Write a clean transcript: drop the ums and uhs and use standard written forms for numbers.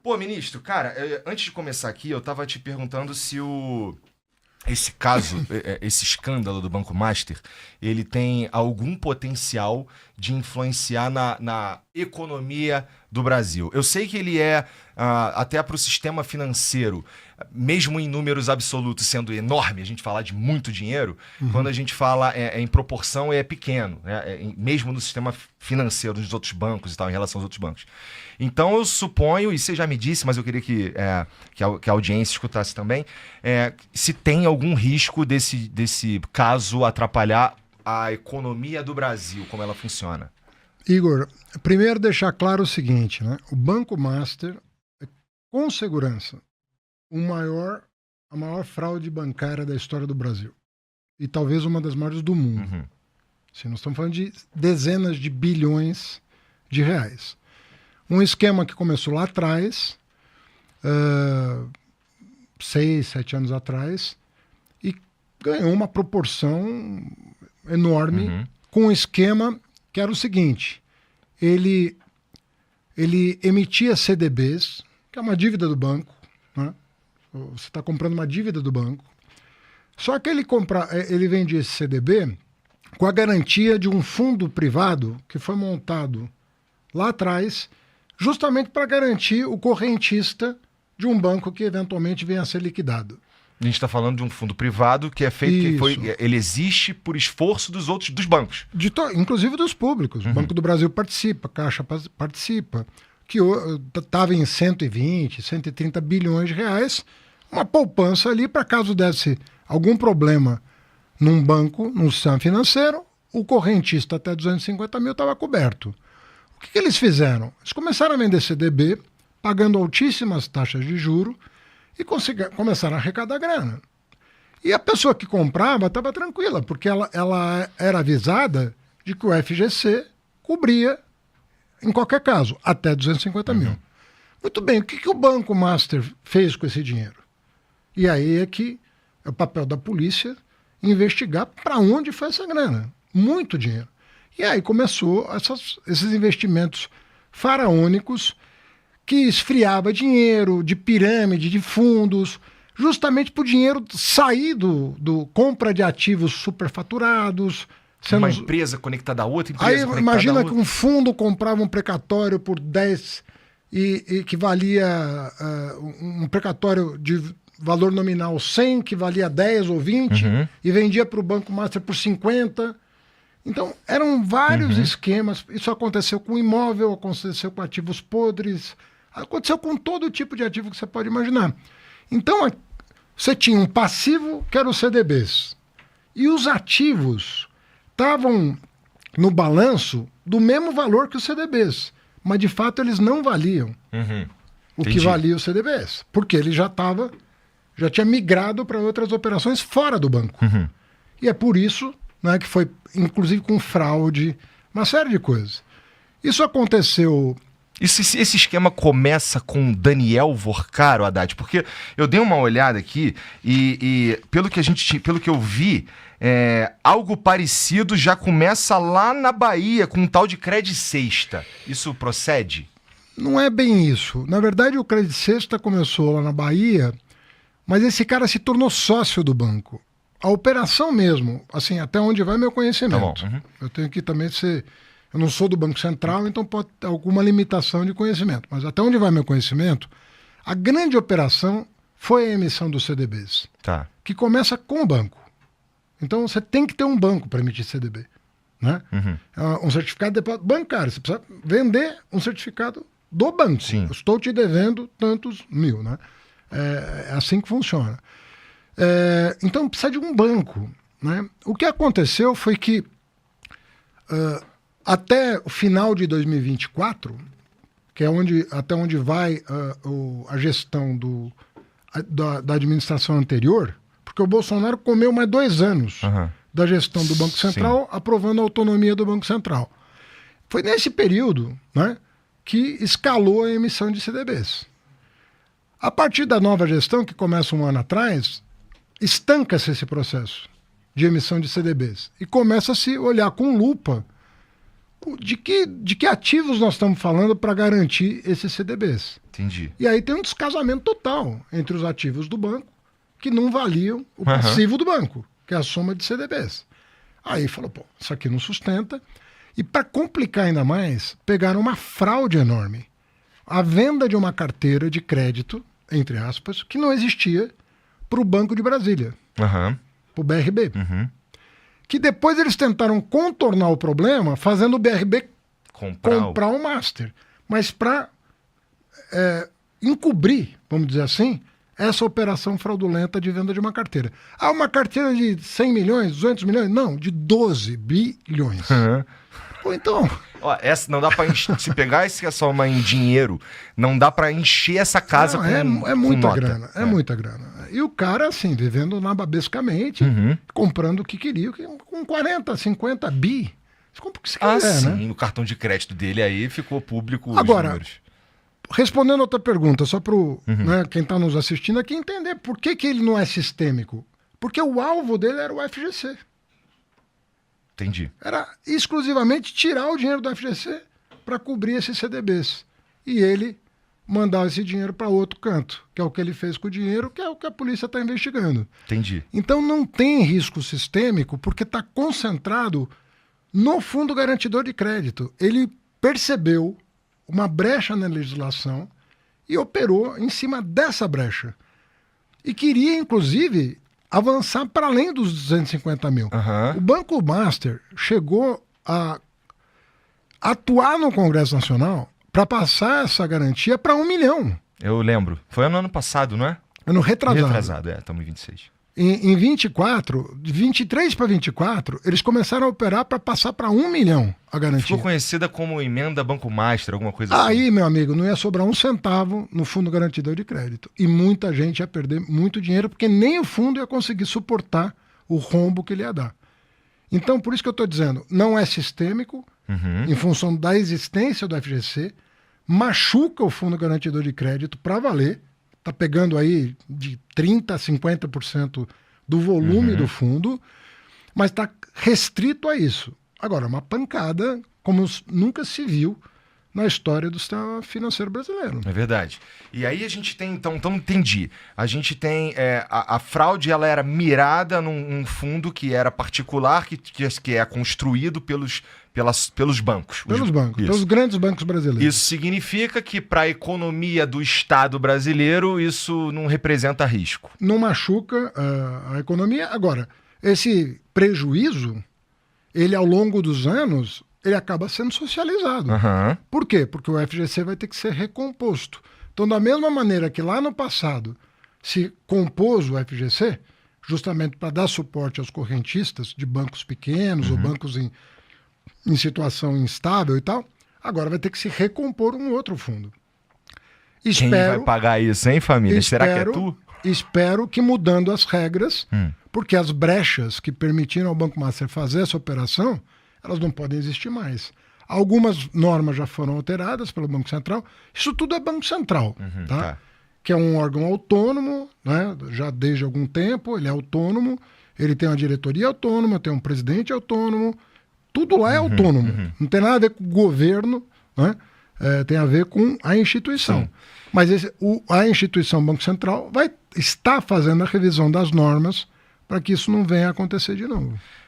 Pô, ministro, cara, antes de começar aqui, eu tava te perguntando se esse caso, esse escândalo do Banco Master, ele tem algum potencial de influenciar na economia do Brasil. Eu sei que ele até para o sistema financeiro, mesmo em números absolutos sendo enorme, a gente falar de muito dinheiro, quando a gente fala em proporção é pequeno, né? Mesmo no sistema financeiro dos outros bancos e tal, em relação aos outros bancos. Então eu suponho, e você já me disse, mas eu queria que a audiência escutasse também, se tem algum risco desse caso atrapalhar a economia do Brasil, como ela funciona. Igor, primeiro deixar claro o seguinte, né? O Banco Master é, com segurança, a maior fraude bancária da história do Brasil. E talvez uma das maiores do mundo. Uhum. Assim, nós estamos falando de dezenas de bilhões de reais. Um esquema que começou lá atrás, 6, 7 anos atrás, e ganhou uma proporção enorme com um esquema que era o seguinte: ele emitia CDBs, que é uma dívida do banco, né? Você está comprando uma dívida do banco, só que ele vendia esse CDB com a garantia de um fundo privado que foi montado lá atrás, justamente para garantir o correntista de um banco que eventualmente venha a ser liquidado. A gente está falando de um fundo privado que é feito, ele existe por esforço dos bancos. Inclusive dos públicos. O Banco do Brasil participa, a Caixa participa, que estava em 120, 130 bilhões de reais, uma poupança ali para caso desse algum problema num banco, num sistema financeiro, o correntista até 250 mil estava coberto. O que eles fizeram? Eles começaram a vender CDB, pagando altíssimas taxas de juros, e começaram a arrecadar grana. E a pessoa que comprava estava tranquila, porque ela era avisada de que o FGC cobria, em qualquer caso, até 250 mil. Muito bem, o que o Banco Master fez com esse dinheiro? E aí é que é o papel da polícia investigar para onde foi essa grana. Muito dinheiro. E aí começou esses investimentos faraônicos que esfriava dinheiro de pirâmide, de fundos, justamente para o dinheiro sair do compra de ativos superfaturados. Uma empresa conectada a outra empresa. Aí imagina que um fundo comprava um precatório por 10 e que valia um precatório de valor nominal 100, que valia 10 ou 20, e vendia para o Banco Master por 50. Então, eram vários esquemas. Isso aconteceu com imóvel, aconteceu com ativos podres, aconteceu com todo tipo de ativo que você pode imaginar. Então, você tinha um passivo, que era os CDBs. E os ativos estavam no balanço do mesmo valor que os CDBs. Mas, de fato, eles não valiam o que valia os CDBs. Porque ele já tinha migrado para outras operações fora do banco. E é por isso, né, que foi, inclusive, com fraude, uma série de coisas. Isso aconteceu... Esse esquema começa com Daniel Vorcaro, Haddad, porque eu dei uma olhada aqui e pelo que eu vi, algo parecido já começa lá na Bahia com um tal de Credit Sexta. Isso procede? Não é bem isso. Na verdade, o Credit Sexta começou lá na Bahia, mas esse cara se tornou sócio do banco. A operação mesmo, assim, até onde vai meu conhecimento. Tá bom. Eu tenho que também ser... Eu não sou do Banco Central, então pode ter alguma limitação de conhecimento. Mas até onde vai meu conhecimento, a grande operação foi a emissão dos CDBs. Tá. Que começa com o banco. Então você tem que ter um banco para emitir CDB. Né? Um certificado bancário. Você precisa vender um certificado do banco. Sim. Eu estou te devendo tantos mil. Né? É assim que funciona. Então precisa de um banco. Né? O que aconteceu foi que até o final de 2024, que é até onde vai a gestão da administração anterior, porque o Bolsonaro comeu mais 2 anos da gestão do Banco Central, aprovando a autonomia do Banco Central. Foi nesse período, né, que escalou a emissão de CDBs. A partir da nova gestão, que começa um ano atrás, estanca-se esse processo de emissão de CDBs e começa a se olhar com lupa de que ativos nós estamos falando para garantir esses CDBs. Entendi. E aí tem um descasamento total entre os ativos do banco, que não valiam o passivo do banco, que é a soma de CDBs. Aí falou, pô, isso aqui não sustenta. E para complicar ainda mais, pegaram uma fraude enorme. A venda de uma carteira de crédito, entre aspas, que não existia para o Banco de Brasília, para o BRB. Que depois eles tentaram contornar o problema fazendo o BRB comprar o Master. Mas para encobrir, vamos dizer assim, essa operação fraudulenta de venda de uma carteira. Ah, uma carteira de 100 milhões, 200 milhões? Não, de 12 bilhões. Pô, então... Ó, essa não dá para se pegar essa soma em dinheiro, não dá para encher essa casa com é muita nota. grana, é muita grana. E o cara, assim, vivendo nababescamente, comprando o que queria, com 40, 50 bi. Você compra o que você quiser, sim, né? no cartão de crédito dele aí ficou público Agora, os números. Respondendo a outra pergunta, só para quem está nos assistindo aqui entender por que ele não é sistêmico. Porque o alvo dele era o FGC. Entendi. Era exclusivamente tirar o dinheiro do FGC para cobrir esses CDBs. E ele mandar esse dinheiro para outro canto, que é o que ele fez com o dinheiro, que é o que a polícia está investigando. Entendi. Então não tem risco sistêmico porque está concentrado no Fundo Garantidor de Crédito. Ele percebeu uma brecha na legislação e operou em cima dessa brecha. E queria, inclusive, avançar para além dos 250 mil. O Banco Master chegou a atuar no Congresso Nacional para passar essa garantia para 1 milhão. Eu lembro. Foi no ano passado, não é? Ano retrasado. Retrasado, estamos em 26. Em 24, de 23 para 24, eles começaram a operar para passar para 1 milhão a garantia. Ficou conhecida como emenda Banco Master, alguma coisa assim. Aí, meu amigo, não ia sobrar um centavo no Fundo Garantidor de Crédito. E muita gente ia perder muito dinheiro, porque nem o fundo ia conseguir suportar o rombo que ele ia dar. Então, por isso que eu estou dizendo, não é sistêmico, em função da existência do FGC, machuca o Fundo Garantidor de Crédito para valer. Está pegando aí de 30% a 50% do volume do fundo, mas está restrito a isso. Agora, uma pancada como nunca se viu na história do sistema financeiro brasileiro. É verdade. E aí a gente tem, então entendi. A gente tem a fraude, ela era mirada num fundo que era particular, que é construído pelos bancos. Pelos bancos, pelos grandes bancos brasileiros. Isso significa que para a economia do Estado brasileiro isso não representa risco. Não machuca a economia. Agora, esse prejuízo, ele ao longo dos anos, ele acaba sendo socializado. Por quê? Porque o FGC vai ter que ser recomposto. Então, da mesma maneira que lá no passado se compôs o FGC, justamente para dar suporte aos correntistas de bancos pequenos ou bancos em situação instável e tal, agora vai ter que se recompor um outro fundo. Quem vai pagar isso, hein, família? Será que é tu? Espero que mudando as regras, porque as brechas que permitiram ao Banco Master fazer essa operação, elas não podem existir mais. Algumas normas já foram alteradas pelo Banco Central. Isso tudo é Banco Central, tá? Que é um órgão autônomo, né? Já desde algum tempo, ele é autônomo, ele tem uma diretoria autônoma, tem um presidente autônomo, tudo lá é autônomo. Não tem nada a ver com o governo, né? Tem a ver com a instituição. Sim. Mas a instituição Banco Central vai estar fazendo a revisão das normas para que isso não venha a acontecer de novo.